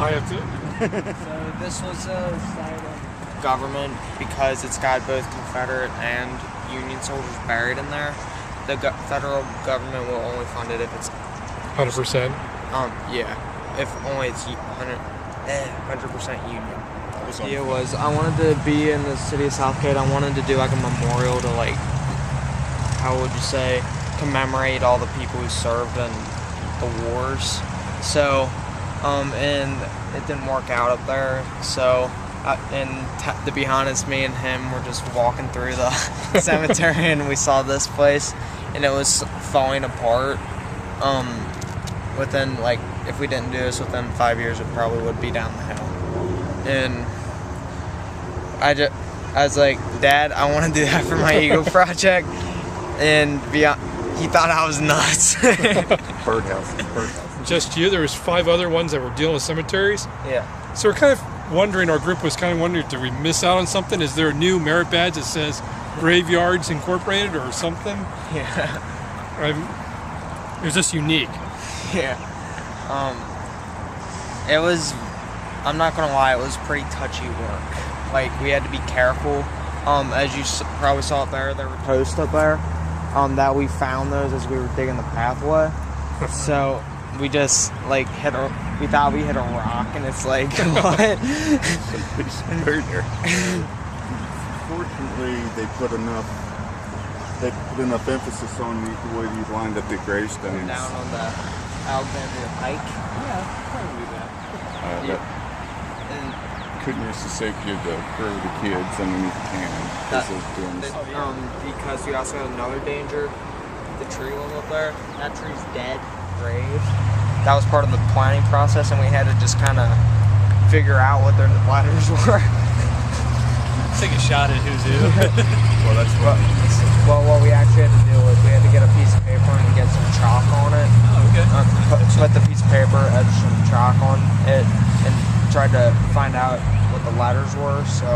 I have to. So this was a site of government because it's got both Confederate and Union soldiers buried in there. The federal government will only fund it if it's 100%. Yeah, if only it's 100% Union. The idea was I wanted to be in the city of Southgate. I wanted to do like a memorial to like, how would you say, commemorate all the people who served in the wars. So, and it didn't work out up there. So, to be honest, me and him were just walking through the cemetery and we saw this place and it was falling apart. Within like, if we didn't do this within 5 years, it probably would be down the hill. And I was like, Dad, I want to do that for my Eagle project. And he thought I was nuts. Birdhouse. Just you? There was 5 other ones that were dealing with cemeteries? Yeah. So we're kind of wondering, our group was kind of wondering, did we miss out on something? Is there a new merit badge that says Graveyards Incorporated or something? Yeah. It was just unique. Yeah. It was, I'm not gonna lie, it was pretty touchy work. Like, we had to be careful. As you probably saw up there were posts up there. That we found those as we were digging the pathway. So we just like we thought we hit a rock, and it's like, what? Fortunately, they put enough emphasis on the way you lined up the gravestones. Down on the Alexandria Pike. Yeah, probably that. Couldn't use the safety of the kids underneath the cannon. Because we also had another danger. The tree was up there. That tree's dead. Grave. That was part of the planning process, and we had to just kind of figure out what their ladders were. Take a shot at who's who. Well, that's what. Well, what we actually had to do was we had to get a piece of paper and get some chalk on it. Oh, okay. Put the piece of paper, add some chalk on it, and tried to find out what the letters were. So,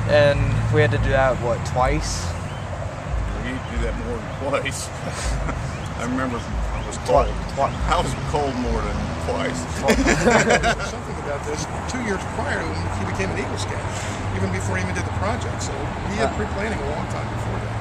and we had to do that twice. We had to do that more than twice. I remember I was cold. I was cold more than twice. Something about this 2 years prior to when he became an Eagle Scout, even before he even did the project. So he had pre-planning a long time before that.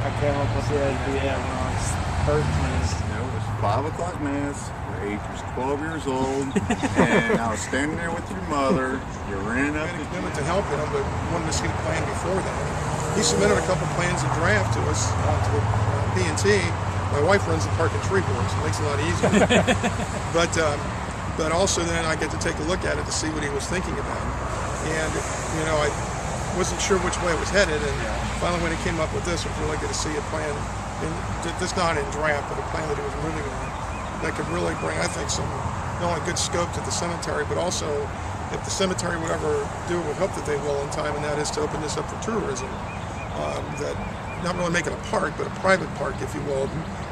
I came up with the idea when I was 13. It was 5 o'clock mass. Your age was 12 years old, and I was standing there with your mother. You ran up. We made a commitment to help him, but wanted to see the plan before that. He submitted a couple plans and draft to us to the P&T. My wife runs the park and tree board, so it makes it a lot easier. But also then I get to take a look at it to see what he was thinking about. And I wasn't sure which way it was headed, and finally when he came up with this, it was really good to see a plan, and just not in draft, but a plan that he was moving on, that could really bring, I think, some not only good scope to the cemetery, but also if the cemetery would ever do it, we hope that they will in time, and that is to open this up for tourism. That not really make it a park, but a private park, if you will,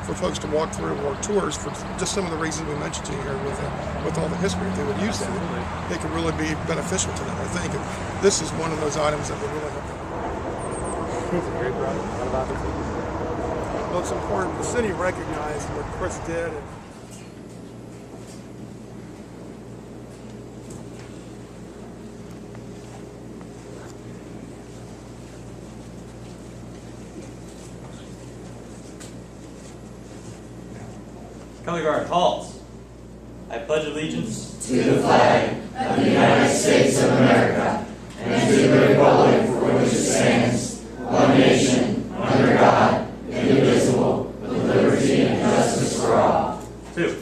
for folks to walk through or tours for just some of the reasons we mentioned to you here with all the history. If they would use that, it could really be beneficial to them, I think. And this is one of those items that would really help them. It's a great project. What about this? Well, it's important. The city recognized what Chris did. And Color guard, halt. I pledge allegiance to the flag of the United States of America and to the republic for which it stands, one nation, under God, indivisible, with liberty and justice for all. 2.